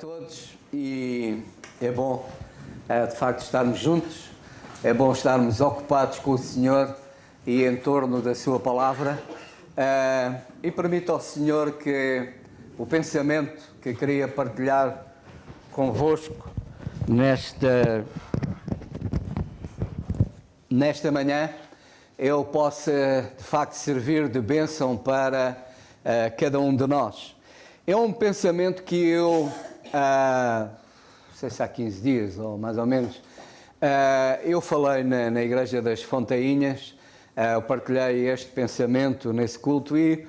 todos e é bom de facto estarmos juntos, é bom estarmos ocupados com o Senhor e em torno da sua palavra e permita ao Senhor que o pensamento que queria partilhar convosco nesta manhã ele possa de facto servir de bênção para cada um de nós. É um pensamento que eu, não sei se há 15 dias ou mais ou menos, eu falei na Igreja das Fontainhas, eu partilhei este pensamento nesse culto e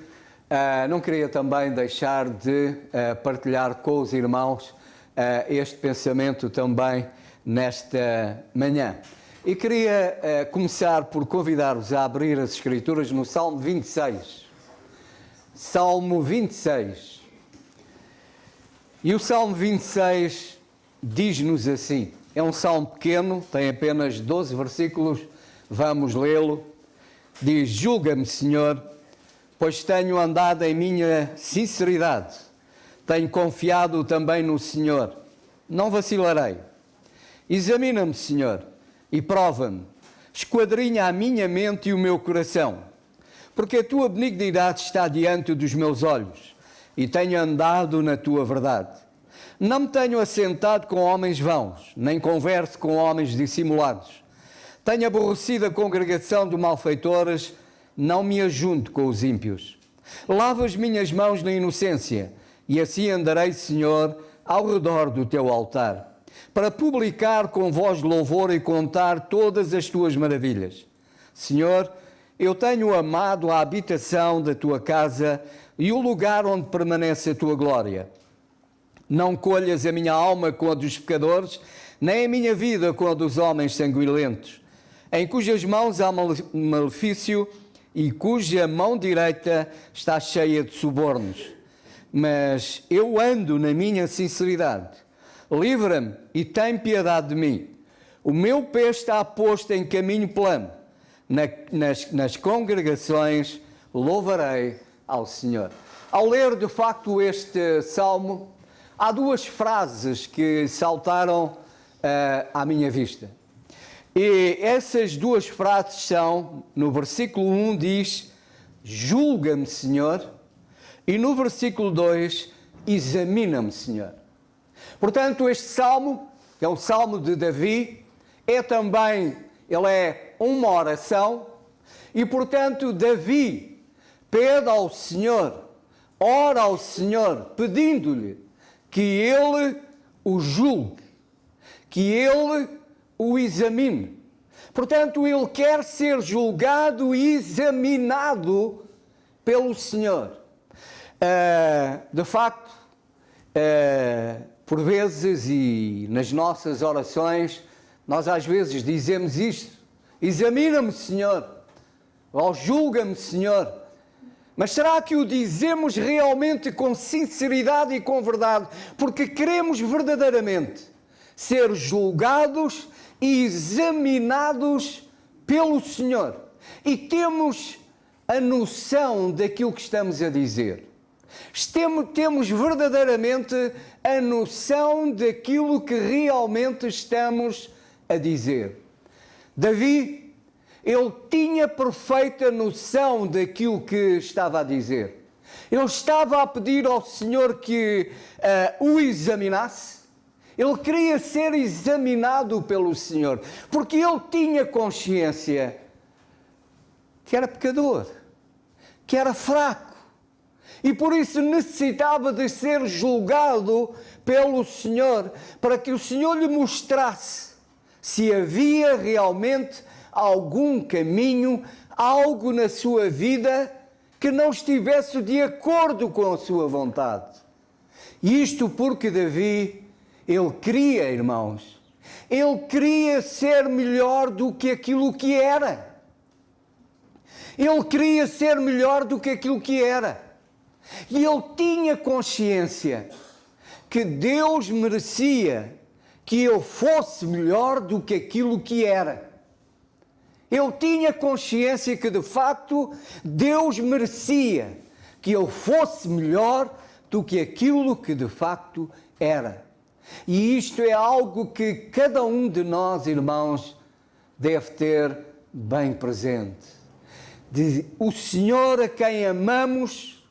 não queria também deixar de partilhar com os irmãos este pensamento também nesta manhã. E queria começar por convidar-vos a abrir as Escrituras no Salmo 26. Salmo 26. E o Salmo 26 diz-nos assim, é um salmo pequeno, tem apenas 12 versículos, vamos lê-lo. Diz: julga-me, Senhor, pois tenho andado em minha sinceridade, tenho confiado também no Senhor, não vacilarei. Examina-me, Senhor, e prova-me, esquadrinha a minha mente e o meu coração, porque a tua benignidade está diante dos meus olhos, e tenho andado na tua verdade. Não me tenho assentado com homens vãos, nem converso com homens dissimulados. Tenho aborrecido a congregação de malfeitores, não me ajunto com os ímpios. Lavo as minhas mãos na inocência, e assim andarei, Senhor, ao redor do teu altar, para publicar com voz de louvor e contar todas as tuas maravilhas. Senhor, eu tenho amado a habitação da tua casa e o lugar onde permanece a tua glória. Não colhas a minha alma com a dos pecadores, nem a minha vida com a dos homens sanguinolentos, em cujas mãos há malefício e cuja mão direita está cheia de subornos. Mas eu ando na minha sinceridade. Livra-me e tem piedade de mim. O meu pé está posto em caminho plano. Nas congregações louvarei ao Senhor. Ao ler de facto este salmo, há duas frases que saltaram à minha vista. E essas duas frases são, no versículo 1 diz, julga-me, Senhor, e no versículo 2, examina-me, Senhor. Portanto, este salmo, que é um salmo de Davi, ele é uma oração, e portanto Davi pede ao Senhor, ora ao Senhor, pedindo-lhe que Ele o julgue, que Ele o examine. Portanto, ele quer ser julgado e examinado pelo Senhor. De facto, por vezes e nas nossas orações, nós às vezes dizemos isto: examina-me, Senhor, ou julga-me, Senhor. Mas será que o dizemos realmente com sinceridade e com verdade? Porque queremos verdadeiramente ser julgados e examinados pelo Senhor. E temos a noção daquilo que estamos a dizer. Temos verdadeiramente a noção daquilo que realmente estamos a dizer. Davi, ele tinha perfeita noção daquilo que estava a dizer. Ele estava a pedir ao Senhor que o examinasse. Ele queria ser examinado pelo Senhor, porque ele tinha consciência que era pecador, que era fraco, e por isso necessitava de ser julgado pelo Senhor, para que o Senhor lhe mostrasse se havia realmente algum caminho, algo na sua vida que não estivesse de acordo com a sua vontade. E isto porque Davi, ele queria, irmãos, ele queria ser melhor do que aquilo que era. Ele queria ser melhor do que aquilo que era. E ele tinha consciência que Deus merecia que ele fosse melhor do que aquilo que era. Ele tinha consciência que, de facto, Deus merecia que ele fosse melhor do que aquilo que, de facto, era. E isto é algo que cada um de nós, irmãos, deve ter bem presente. O Senhor a quem amamos,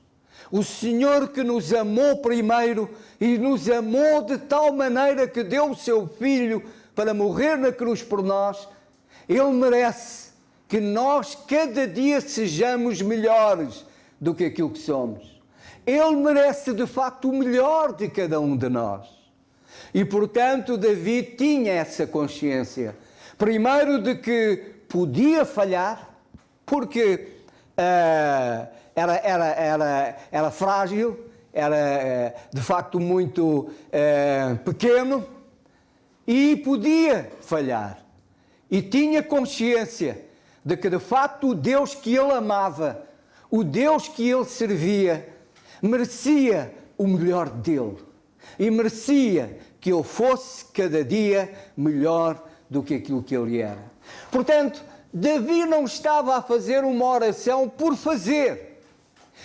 o Senhor que nos amou primeiro e nos amou de tal maneira que deu o seu Filho para morrer na cruz por nós, Ele merece que nós cada dia sejamos melhores do que aquilo que somos. Ele merece de facto o melhor de cada um de nós. E portanto Davi tinha essa consciência, primeiro de que podia falhar, porque era frágil, era de facto muito pequeno e podia falhar. E tinha consciência de que de facto o Deus que ele amava, o Deus que ele servia, merecia o melhor dele. E merecia que ele fosse cada dia melhor do que aquilo que ele era. Portanto, Davi não estava a fazer uma oração por fazer.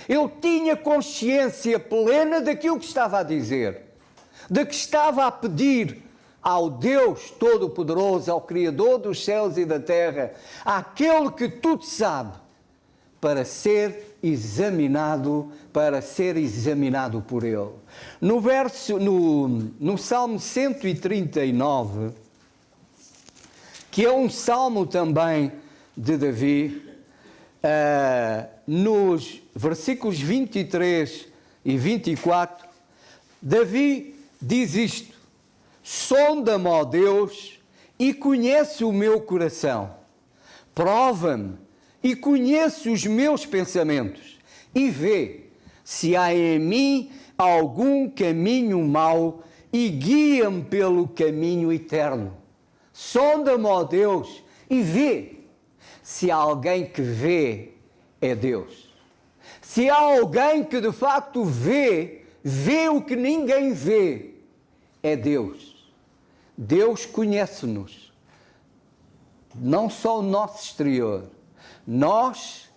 Ele tinha consciência plena daquilo que estava a dizer, de que estava a pedir ao Deus Todo-Poderoso, ao Criador dos céus e da terra, àquele que tudo sabe, para ser examinado por Ele. No Salmo 139, que é um salmo também de Davi, nos versículos 23 e 24, Davi diz isto: sonda-me, ó Deus, e conhece o meu coração. Prova-me e conhece os meus pensamentos. E vê se há em mim algum caminho mau e guia-me pelo caminho eterno. Sonda-me, ó Deus, e vê. Se há alguém que vê, é Deus. Se há alguém que de facto vê o que ninguém vê, é Deus. Deus conhece-nos, não só o nosso exterior. Nós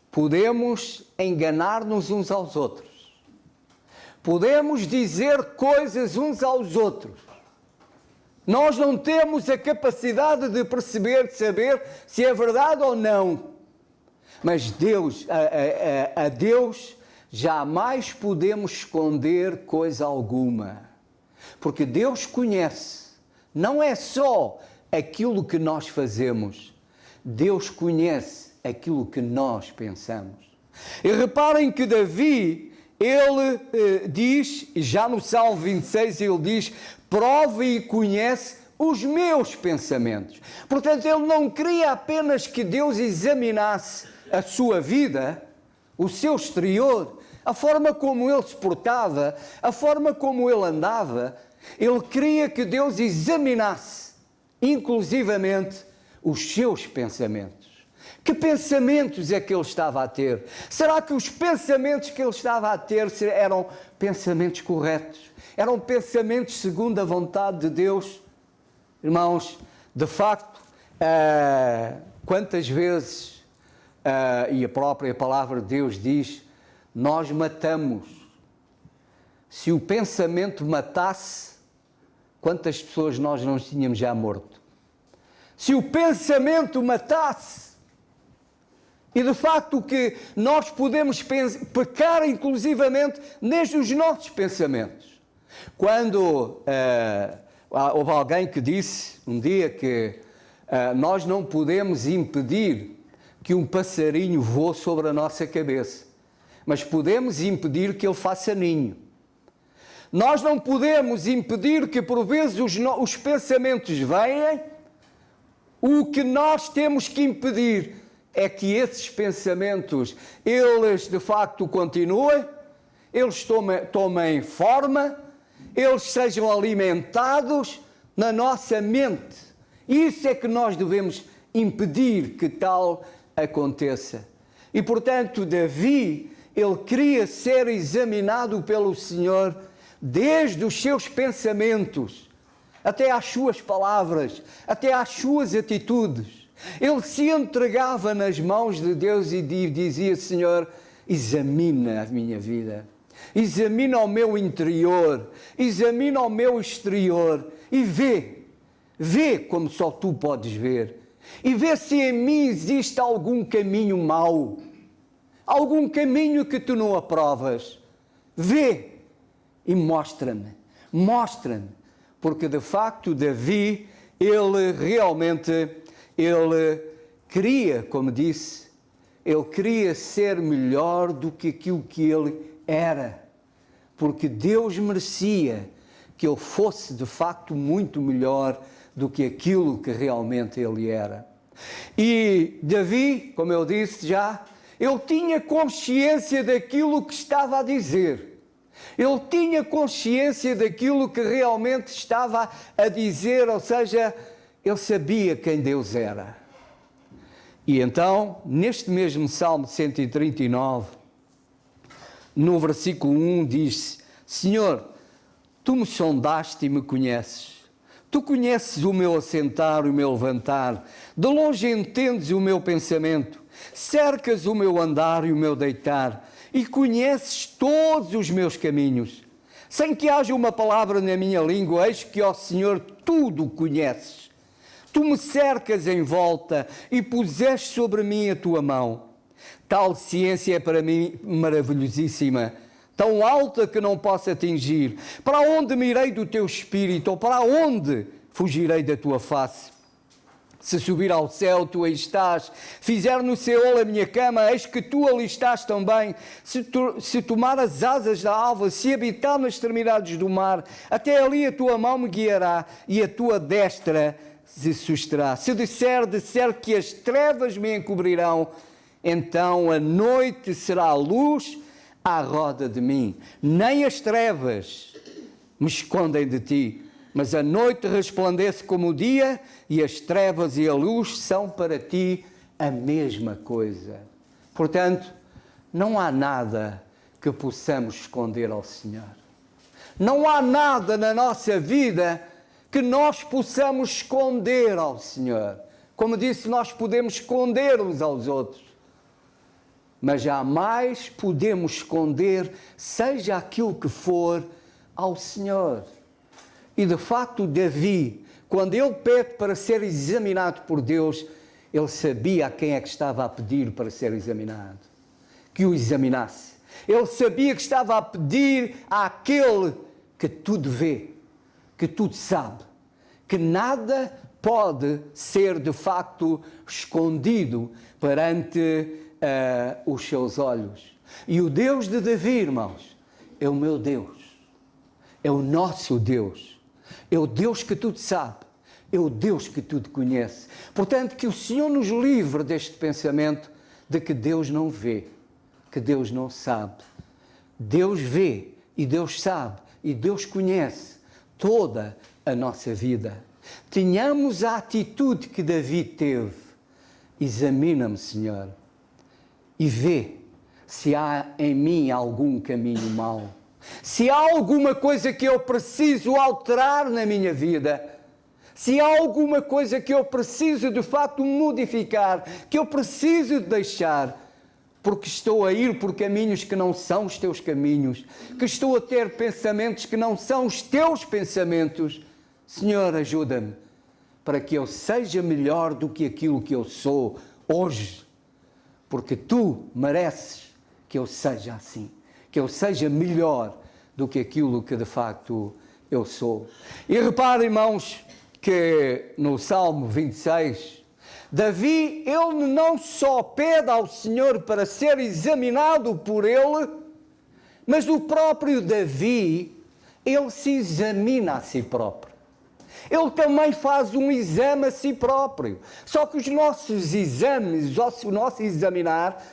podemos enganar-nos uns aos outros, podemos dizer coisas uns aos outros. Nós não temos a capacidade de perceber, de saber se é verdade ou não. Mas Deus, a Deus jamais podemos esconder coisa alguma, porque Deus conhece. Não é só aquilo que nós fazemos, Deus conhece aquilo que nós pensamos. E reparem que Davi, ele diz, já no Salmo 26, ele diz: prova e conhece os meus pensamentos. Portanto, ele não queria apenas que Deus examinasse a sua vida, o seu exterior, a forma como ele se portava, a forma como ele andava. Ele queria que Deus examinasse, inclusivamente, os seus pensamentos. Que pensamentos é que ele estava a ter? Será que os pensamentos que ele estava a ter eram pensamentos corretos? Eram pensamentos segundo a vontade de Deus? Irmãos, de facto, quantas vezes, e a própria palavra de Deus diz, nós matamos. Se o pensamento matasse, quantas pessoas nós não tínhamos já morto? Se o pensamento matasse, e de facto que nós podemos pecar inclusivamente desde os nossos pensamentos. Quando houve alguém que disse um dia que nós não podemos impedir que um passarinho voe sobre a nossa cabeça, mas podemos impedir que ele faça ninho. Nós não podemos impedir que por vezes os pensamentos venham. O que nós temos que impedir é que esses pensamentos, eles de facto continuem, eles tomem forma, eles sejam alimentados na nossa mente. Isso é que nós devemos impedir que tal aconteça. E portanto, Davi, ele queria ser examinado pelo Senhor desde os seus pensamentos, até às suas palavras, até às suas atitudes. Ele se entregava nas mãos de Deus e dizia: Senhor, examina a minha vida. examina o meu interior, examina o meu exterior e vê como só tu podes ver. E vê se em mim existe algum caminho mau, algum caminho que tu não aprovas. Vê e mostra-me, porque de facto Davi, ele realmente, ele queria, como disse, ele queria ser melhor do que aquilo que ele era, porque Deus merecia que ele fosse de facto muito melhor do que aquilo que realmente ele era. E Davi, como eu disse já, ele tinha consciência daquilo que estava a dizer. Ele tinha consciência daquilo que realmente estava a dizer, ou seja, ele sabia quem Deus era. E então, neste mesmo Salmo 139, no versículo 1 diz: Senhor, tu me sondaste e me conheces. Tu conheces o meu assentar e o meu levantar. De longe entendes o meu pensamento. Cercas o meu andar e o meu deitar. E conheces todos os meus caminhos. Sem que haja uma palavra na minha língua, eis que, ó Senhor, tudo conheces. Tu me cercas em volta e puseste sobre mim a tua mão. Tal ciência é para mim maravilhosíssima, tão alta que não posso atingir. Para onde me irei do teu espírito, ou para onde fugirei da tua face? Se subir ao céu, tu aí estás. Fizer no Seol a minha cama, eis que tu ali estás também. Se tomar as asas da alva, se habitar nas extremidades do mar, até ali a tua mão me guiará e a tua destra se susterá. Se disser que as trevas me encobrirão, então a noite será luz à roda de mim. Nem as trevas me escondem de ti, mas a noite resplandece como o dia, e as trevas e a luz são para ti a mesma coisa. Portanto, não há nada que possamos esconder ao Senhor. Não há nada na nossa vida que nós possamos esconder ao Senhor. Como disse, nós podemos esconder uns aos outros, mas jamais podemos esconder, seja aquilo que for, ao Senhor. E de facto Davi, quando ele pede para ser examinado por Deus, ele sabia a quem é que estava a pedir para ser examinado, que o examinasse. Ele sabia que estava a pedir àquele que tudo vê, que tudo sabe, que nada pode ser de facto escondido perante os seus olhos. E o Deus de Davi, irmãos, é o meu Deus, é o nosso Deus, é o Deus que tudo sabe, é o Deus que tudo conhece. Portanto, que o Senhor nos livre deste pensamento de que Deus não vê, que Deus não sabe. Deus vê e Deus sabe e Deus conhece toda a nossa vida. Tenhamos a atitude que Davi teve. Examina-me, Senhor, e vê se há em mim algum caminho mau. Se há alguma coisa que eu preciso alterar na minha vida, se há alguma coisa que eu preciso de facto modificar, que eu preciso deixar, porque estou a ir por caminhos que não são os teus caminhos, que estou a ter pensamentos que não são os teus pensamentos, Senhor, ajuda-me para que eu seja melhor do que aquilo que eu sou hoje, porque tu mereces que eu seja assim, que eu seja melhor do que aquilo que de facto eu sou. E reparem, irmãos, que no Salmo 26, Davi, ele não só pede ao Senhor para ser examinado por ele, mas o próprio Davi, ele se examina a si próprio. Ele também faz um exame a si próprio. Só que os nossos exames, o nosso examinar,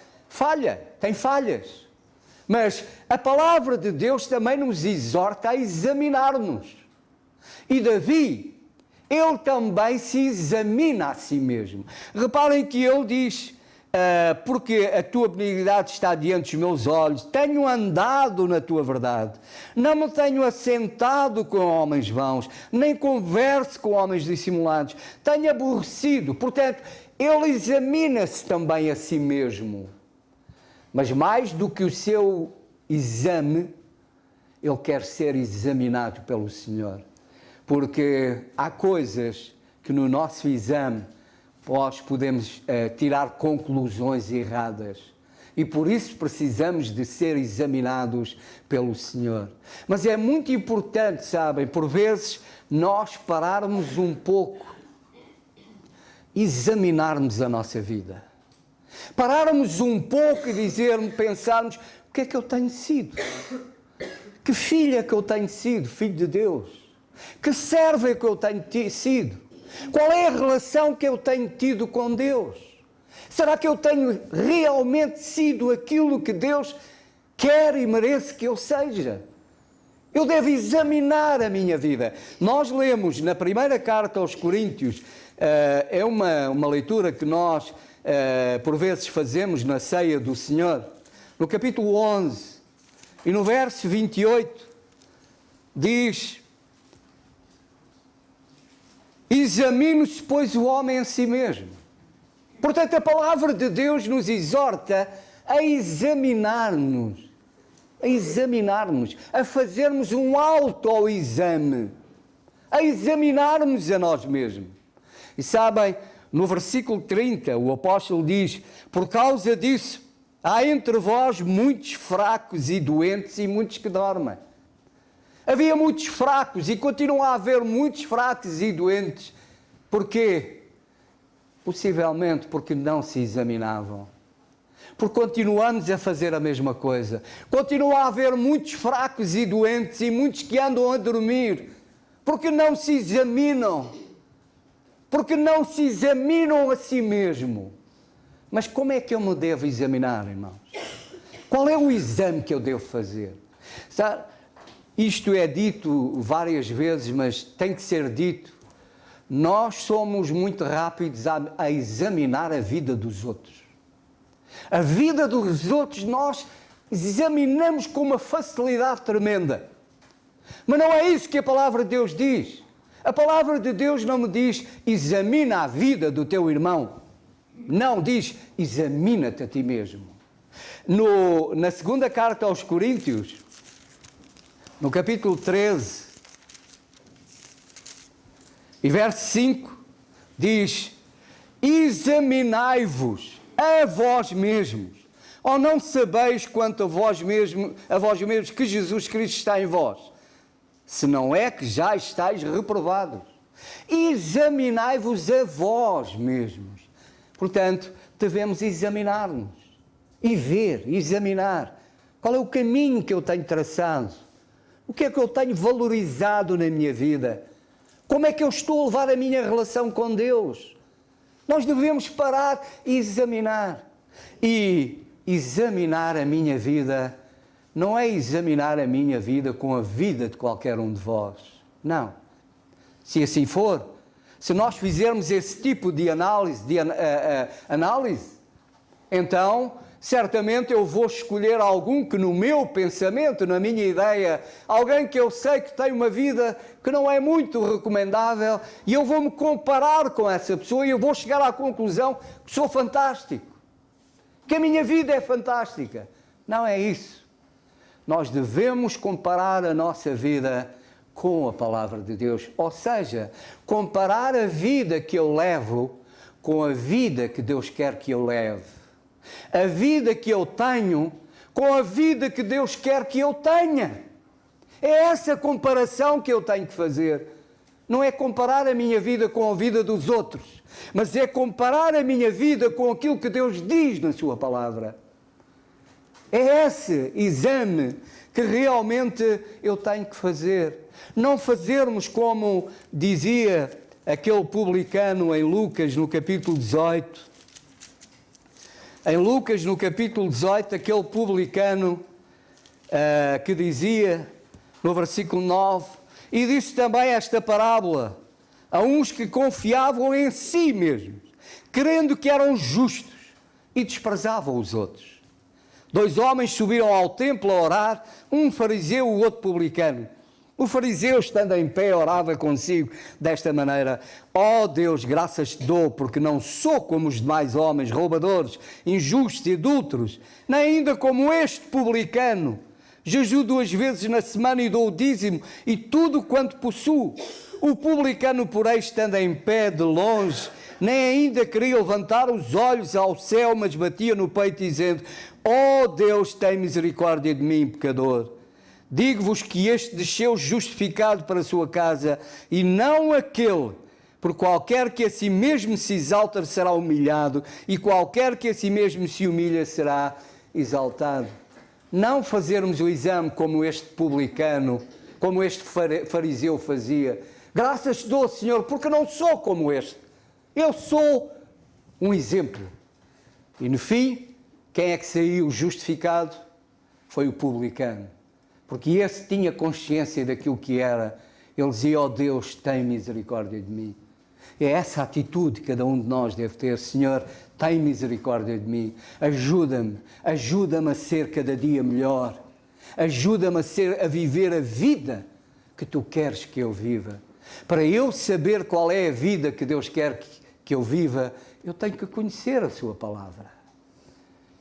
tem falhas. Mas a palavra de Deus também nos exorta a examinar-nos. E Davi, ele também se examina a si mesmo. Reparem que ele diz, porque a tua benignidade está diante dos meus olhos, tenho andado na tua verdade, não me tenho assentado com homens vãos, nem converso com homens dissimulados, tenho aborrecido. Portanto, ele examina-se também a si mesmo. Mas mais do que o seu exame, ele quer ser examinado pelo Senhor. Porque há coisas que no nosso exame nós podemos tirar conclusões erradas. E por isso precisamos de ser examinados pelo Senhor. Mas é muito importante, sabem, por vezes nós pararmos um pouco, examinarmos a nossa vida. Pararmos um pouco e pensarmos, o que é que eu tenho sido? Que filho é que eu tenho sido, filho de Deus? Que servo é que eu tenho sido? Qual é a relação que eu tenho tido com Deus? Será que eu tenho realmente sido aquilo que Deus quer e merece que eu seja? Eu devo examinar a minha vida. Nós lemos na primeira carta aos Coríntios, é uma leitura que nós por vezes fazemos na ceia do Senhor, no capítulo 11 e no verso 28, diz: examine-se, pois, o homem a si mesmo. Portanto, a palavra de Deus nos exorta a examinar-nos, a fazermos um autoexame, a examinarmos a nós mesmos. E sabem, no versículo 30, o apóstolo diz: por causa disso, há entre vós muitos fracos e doentes e muitos que dormem. Havia muitos fracos e continua a haver muitos fracos e doentes. Porquê? Possivelmente porque não se examinavam. Porque continuamos a fazer a mesma coisa. Continua a haver muitos fracos e doentes e muitos que andam a dormir. Porque não se examinam. Porque não se examinam a si mesmo. Mas como é que eu me devo examinar, irmãos? Qual é o exame que eu devo fazer? Sabe, isto é dito várias vezes, mas tem que ser dito. Nós somos muito rápidos a examinar a vida dos outros. A vida dos outros nós examinamos com uma facilidade tremenda. Mas não é isso que a palavra de Deus diz. A palavra de Deus não me diz: examina a vida do teu irmão. Não, diz: examina-te a ti mesmo. Na segunda carta aos Coríntios, no capítulo 13, e verso 5, diz: examinai-vos a vós mesmos, ou não sabeis quanto a vós mesmos que Jesus Cristo está em vós, se não é que já estáis reprovados. Examinai-vos a vós mesmos. Portanto, devemos examinar-nos e examinar qual é o caminho que eu tenho traçado, o que é que eu tenho valorizado na minha vida, como é que eu estou a levar a minha relação com Deus. Nós devemos parar e examinar. E examinar a minha vida não é examinar a minha vida com a vida de qualquer um de vós. Não. Se assim for, se nós fizermos esse tipo de análise, então certamente eu vou escolher algum que no meu pensamento, na minha ideia, alguém que eu sei que tem uma vida que não é muito recomendável, e eu vou me comparar com essa pessoa e eu vou chegar à conclusão que sou fantástico, que a minha vida é fantástica. Não é isso. Nós devemos comparar a nossa vida com a palavra de Deus, ou seja, comparar a vida que eu levo com a vida que Deus quer que eu leve. A vida que eu tenho com a vida que Deus quer que eu tenha. É essa comparação que eu tenho que fazer. Não é comparar a minha vida com a vida dos outros, mas é comparar a minha vida com aquilo que Deus diz na sua palavra. É esse exame que realmente eu tenho que fazer. Não fazermos como dizia aquele publicano em Lucas, no capítulo 18. Em Lucas, no capítulo 18, aquele publicano que dizia, no versículo 9, e disse também esta parábola a uns que confiavam em si mesmos, crendo que eram justos, e desprezavam os outros. 2 homens subiram ao templo a orar, um fariseu e o outro publicano. O fariseu, estando em pé, orava consigo desta maneira: ó Deus, graças te dou, porque não sou como os demais homens, roubadores, injustos e adúlteros, nem ainda como este publicano. jejuo 2 vezes na semana e dou o dízimo e tudo quanto possuo. O publicano, porém, estando em pé de longe, nem ainda queria levantar os olhos ao céu, mas batia no peito, dizendo: ó Deus, tem misericórdia de mim, pecador. Digo-vos que este desceu justificado para a sua casa, e não aquele. Por qualquer que a si mesmo se exalta será humilhado, e qualquer que a si mesmo se humilha será exaltado. Não fazermos o exame como este publicano, como este fariseu fazia. Graças te dou, Senhor, porque não sou como este. Eu sou um exemplo. E no fim, quem é que saiu justificado? Foi o publicano. Porque esse tinha consciência daquilo que era. Ele dizia: ó Deus, tem misericórdia de mim. É essa atitude que cada um de nós deve ter. Senhor, tem misericórdia de mim. Ajuda-me a ser cada dia melhor. Ajuda-me a viver a vida que tu queres que eu viva. Para eu saber qual é a vida que Deus quer que eu viva, eu tenho que conhecer a sua palavra.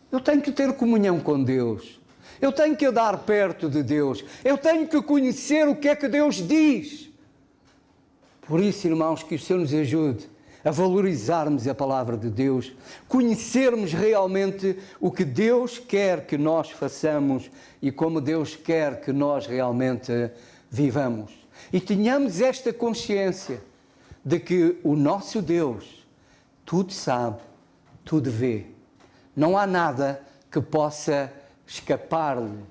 Eu tenho que ter comunhão com Deus. Eu tenho que andar perto de Deus. Eu tenho que conhecer o que é que Deus diz. Por isso, irmãos, que o Senhor nos ajude a valorizarmos a palavra de Deus, conhecermos realmente o que Deus quer que nós façamos e como Deus quer que nós realmente vivamos. E tenhamos esta consciência de que o nosso Deus tudo sabe, tudo vê. Não há nada que possa escapar-lhe.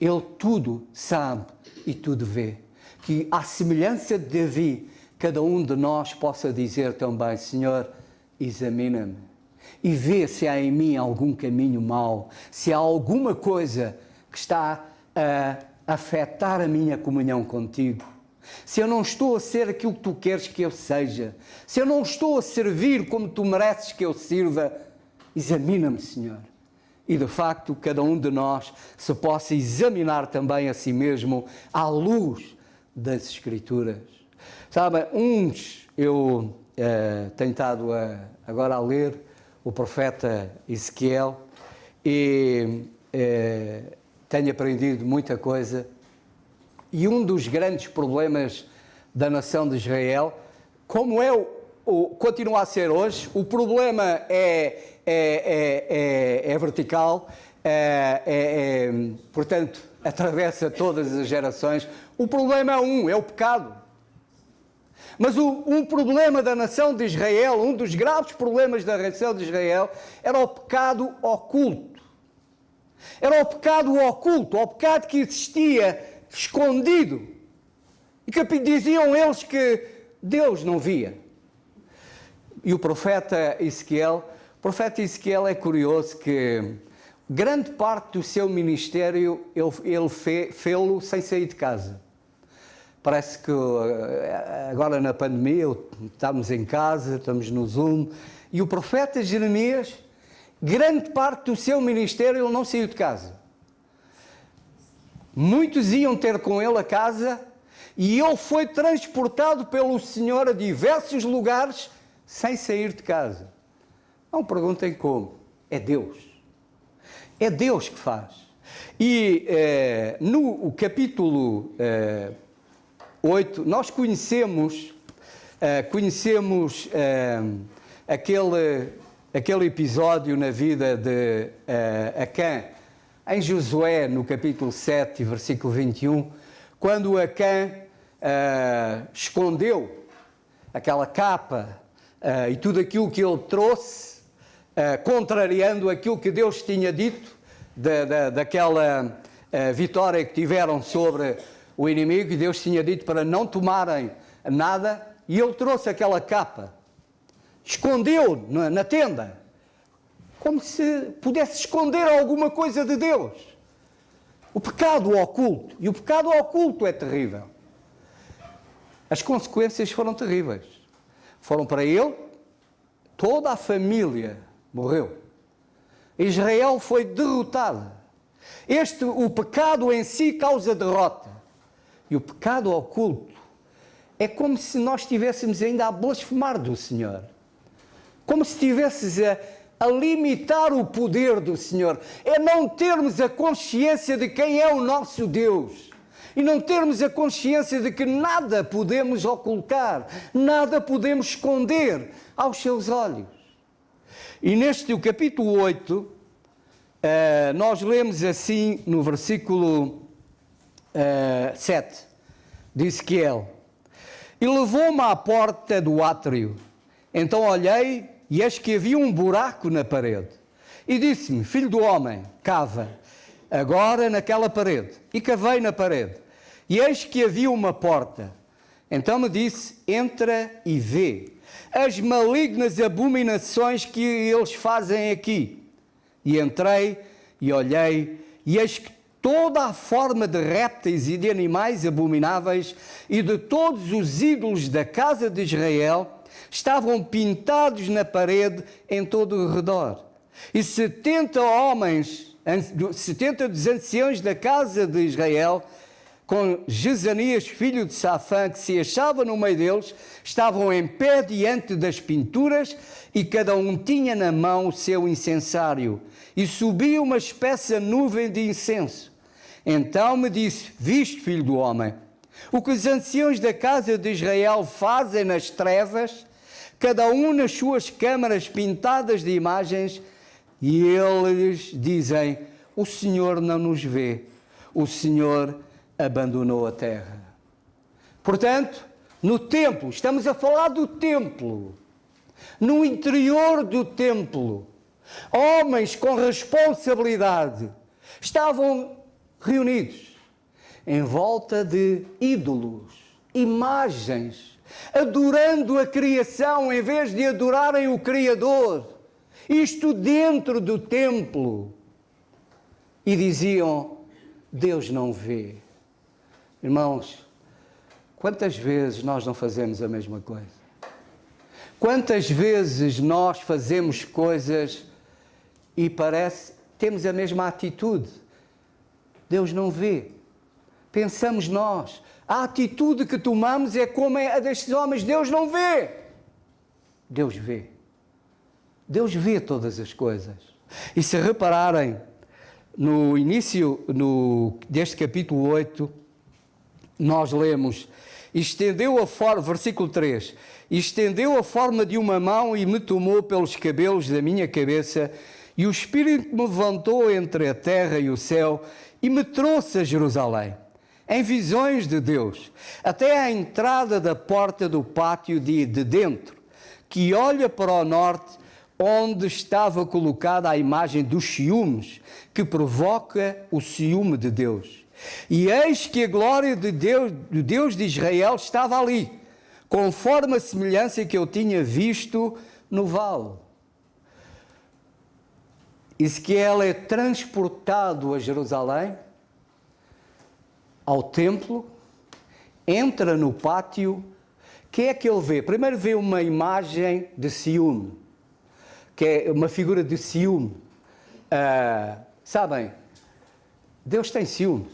Ele tudo sabe e tudo vê. Que, à semelhança de Davi, cada um de nós possa dizer também: Senhor, examina-me e vê se há em mim algum caminho mau, se há alguma coisa que está a afetar a minha comunhão contigo. Se eu não estou a ser aquilo que tu queres que eu seja, se eu não estou a servir como tu mereces que eu sirva, examina-me, Senhor. E de facto, cada um de nós se possa examinar também a si mesmo à luz das Escrituras. Sabem, eu tenho estado agora a ler o profeta Ezequiel e tenho aprendido muita coisa. E um dos grandes problemas da nação de Israel, como continua a ser hoje, o problema é vertical, portanto, atravessa todas as gerações. O problema é o pecado. Mas um problema da nação de Israel, um dos graves problemas da nação de Israel, era o pecado oculto. Era o pecado oculto, o pecado que existia escondido. E que diziam eles que Deus não via. E o profeta Ezequiel é curioso que grande parte do seu ministério ele fê-lo sem sair de casa. Parece que agora na pandemia estamos em casa, estamos no Zoom, e o profeta Jeremias, grande parte do seu ministério ele não saiu de casa. Muitos iam ter com ele a casa e ele foi transportado pelo Senhor a diversos lugares sem sair de casa. Não perguntem como. É Deus. É Deus que faz. E no capítulo 8, nós conhecemos aquele episódio na vida de Acã, em Josué, no capítulo 7, versículo 21, quando Acã escondeu aquela capa e tudo aquilo que ele trouxe, contrariando aquilo que Deus tinha dito, daquela vitória que tiveram sobre o inimigo, e Deus tinha dito para não tomarem nada, e ele trouxe aquela capa, escondeu na tenda, como se pudesse esconder alguma coisa de Deus. O pecado oculto. E o pecado oculto é terrível. As consequências foram terríveis. Foram para ele, toda a morreu. Israel foi derrotada. O pecado em si causa derrota. E o pecado oculto é como se nós estivéssemos ainda a blasfemar do Senhor. Como se estivesses a limitar o poder do Senhor, é não termos a consciência de quem é o nosso Deus e não termos a consciência de que nada podemos ocultar, nada podemos esconder aos seus olhos. E o capítulo 8, nós lemos assim no versículo 7 de Ezequiel: e levou-me à porta do átrio. Então olhei, e eis que havia um buraco na parede. E disse-me: filho do homem, cava agora naquela parede. E cavei na parede. E eis que havia uma porta. Então me disse: entra e vê as malignas abominações que eles fazem aqui. E entrei e olhei, e eis que toda a forma de répteis e de animais abomináveis e de todos os ídolos da casa de Israel estavam pintados na parede em todo o redor. E 70 dos anciãos da casa de Israel, com Jezanias, filho de Safã, que se achava no meio deles, estavam em pé diante das pinturas, e cada um tinha na mão o seu incensário. E subia uma espécie de nuvem de incenso. Então me disse: viste, filho do homem, o que os anciãos da casa de Israel fazem nas trevas, cada um nas suas câmaras pintadas de imagens, e eles dizem: o Senhor não nos vê, o Senhor abandonou a terra. Portanto, no templo, estamos a falar do templo, no interior do templo, homens com responsabilidade estavam reunidos em volta de ídolos, imagens, adorando a criação em vez de adorarem o Criador. Isto dentro do templo. E diziam: Deus não vê. Irmãos, quantas vezes nós não fazemos a mesma coisa? Quantas vezes nós fazemos coisas e temos a mesma atitude? Deus não vê. Pensamos nós, a atitude que tomamos é como a destes homens: Deus não vê. Deus vê. Deus vê todas as coisas. E se repararem, no início deste capítulo 8, nós lemos: estendeu a forma, versículo 3, estendeu a forma de uma mão e me tomou pelos cabelos da minha cabeça, e o Espírito me levantou entre a terra e o céu, e me trouxe a Jerusalém, em visões de Deus, até à entrada da porta do pátio de dentro, que olha para o norte, onde estava colocada a imagem dos ciúmes, que provoca o ciúme de Deus. E eis que a glória de Deus, do Deus de Israel, estava ali, conforme a semelhança que eu tinha visto no vale. Ezequiel é transportado a Jerusalém, ao templo, entra no pátio. O que é que ele vê? Primeiro vê uma imagem de ciúme, que é uma figura de ciúme. Sabem, Deus tem ciúme.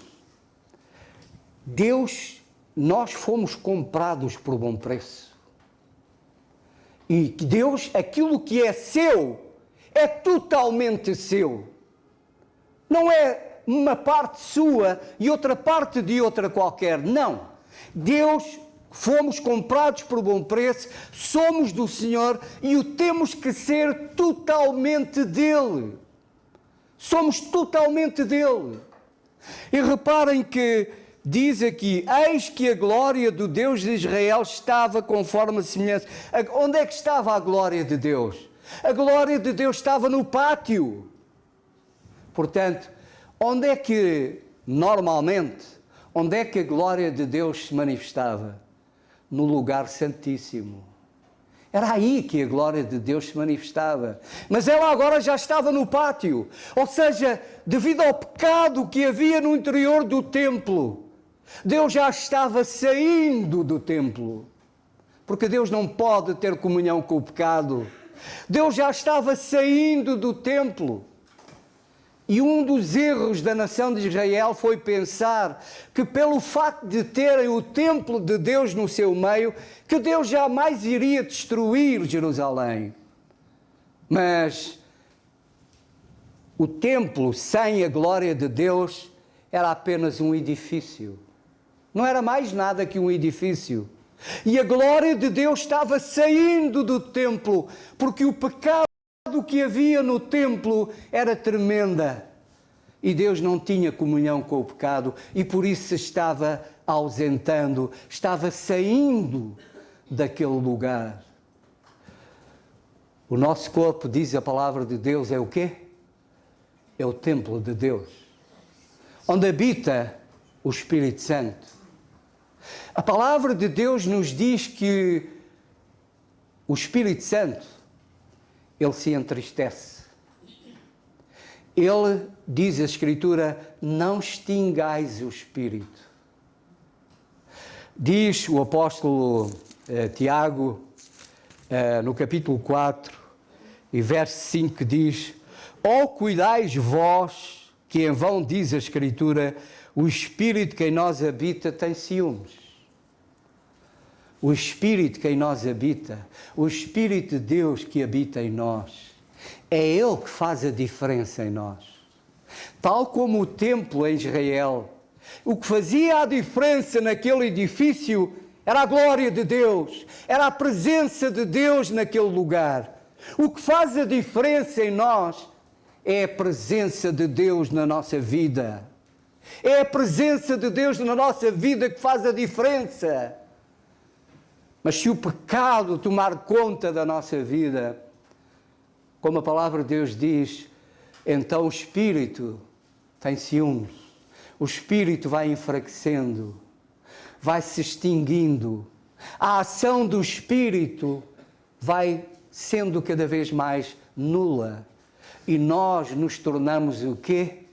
Nós fomos comprados por bom preço. E Deus, aquilo que é seu, é totalmente seu. Não é uma parte sua e outra parte de outra qualquer. Não. Deus, fomos comprados por bom preço, somos do Senhor e o temos que ser totalmente dele. Somos totalmente dele. E reparem que diz aqui: eis que a glória do Deus de Israel estava conforme a semelhança. Onde é que estava a glória de Deus? A glória de Deus estava no pátio. Portanto, onde é que a glória de Deus se manifestava? No lugar santíssimo. Era aí que a glória de Deus se manifestava. Mas ela agora já estava no pátio. Ou seja, devido ao pecado que havia no interior do templo, Deus já estava saindo do templo. Porque Deus não pode ter comunhão com o pecado. Deus já estava saindo do templo. E um dos erros da nação de Israel foi pensar que, pelo facto de terem o templo de Deus no seu meio, que Deus jamais iria destruir Jerusalém. Mas O templo, sem a glória de Deus, era apenas um edifício. Não era mais nada que um edifício. E a glória de Deus estava saindo do templo, porque o pecado que havia no templo era tremenda. E Deus não tinha comunhão com o pecado e por isso se estava ausentando, estava saindo daquele lugar. O nosso corpo, diz a palavra de Deus, é o quê? É o templo de Deus, onde habita o Espírito Santo. A palavra de Deus nos diz que o Espírito Santo, ele se entristece. Ele, diz a Escritura, não extingais o Espírito. Diz o apóstolo Tiago, no capítulo 4, e verso 5, diz: ó, cuidais vós, que em vão, diz a Escritura, o Espírito que em nós habita tem ciúmes. O Espírito que em nós habita, o Espírito de Deus que habita em nós, é Ele que faz a diferença em nós. Tal como o templo em Israel, o que fazia a diferença naquele edifício era a glória de Deus, era a presença de Deus naquele lugar. O que faz a diferença em nós é a presença de Deus na nossa vida. É a presença de Deus na nossa vida que faz a diferença. Mas se o pecado tomar conta da nossa vida, como a palavra de Deus diz, então o Espírito tem ciúmes. O Espírito vai enfraquecendo, vai se extinguindo. A ação do Espírito vai sendo cada vez mais nula. E nós nos tornamos o quê?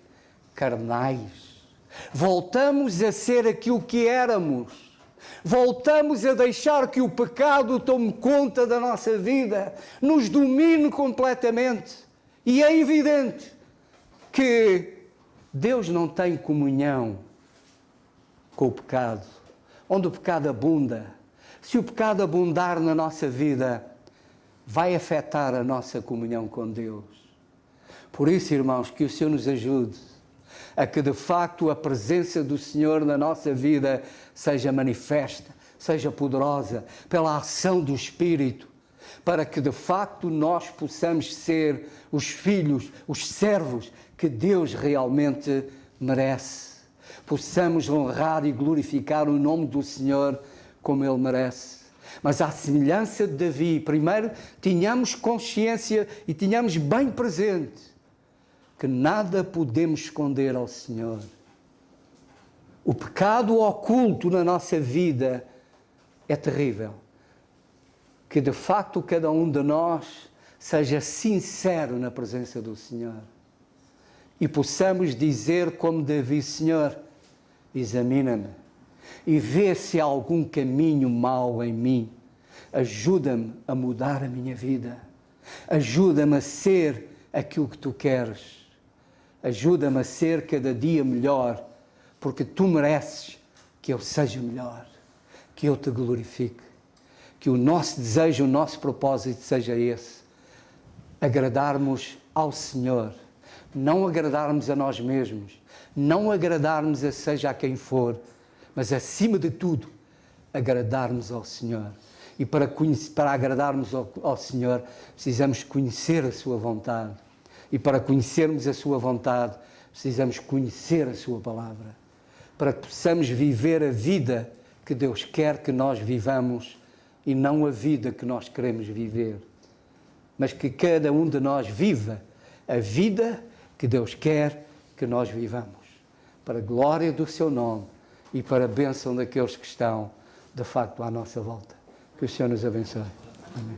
Carnais. Voltamos a ser aquilo que éramos. Voltamos a deixar que o pecado tome conta da nossa vida, nos domine completamente. E é evidente que Deus não tem comunhão com o pecado. Onde o pecado abunda, se o pecado abundar na nossa vida, vai afetar a nossa comunhão com Deus. Por isso, irmãos, que o Senhor nos ajude a que de facto a presença do Senhor na nossa vida seja manifesta, seja poderosa, pela ação do Espírito, para que de facto nós possamos ser os filhos, os servos que Deus realmente merece. Possamos honrar e glorificar o nome do Senhor como Ele merece. Mas à semelhança de Davi, primeiro tínhamos consciência e tínhamos bem presente que nada podemos esconder ao Senhor. O pecado oculto na nossa vida é terrível. Que de facto cada um de nós seja sincero na presença do Senhor. E possamos dizer como Davi: Senhor, examina-me e vê se há algum caminho mau em mim. Ajuda-me a mudar a minha vida. Ajuda-me a ser aquilo que Tu queres. Ajuda-me a ser cada dia melhor, porque Tu mereces que eu seja melhor, que eu Te glorifique, que o nosso desejo, o nosso propósito seja esse, agradarmos ao Senhor, não agradarmos a nós mesmos, não agradarmos a seja a quem for, mas acima de tudo, agradarmos ao Senhor. E para agradarmos ao Senhor, precisamos conhecer a Sua vontade. E para conhecermos a Sua vontade, precisamos conhecer a Sua palavra. Para que possamos viver a vida que Deus quer que nós vivamos e não a vida que nós queremos viver. Mas que cada um de nós viva a vida que Deus quer que nós vivamos. Para a glória do Seu nome e para a bênção daqueles que estão, de facto, à nossa volta. Que o Senhor nos abençoe. Amém.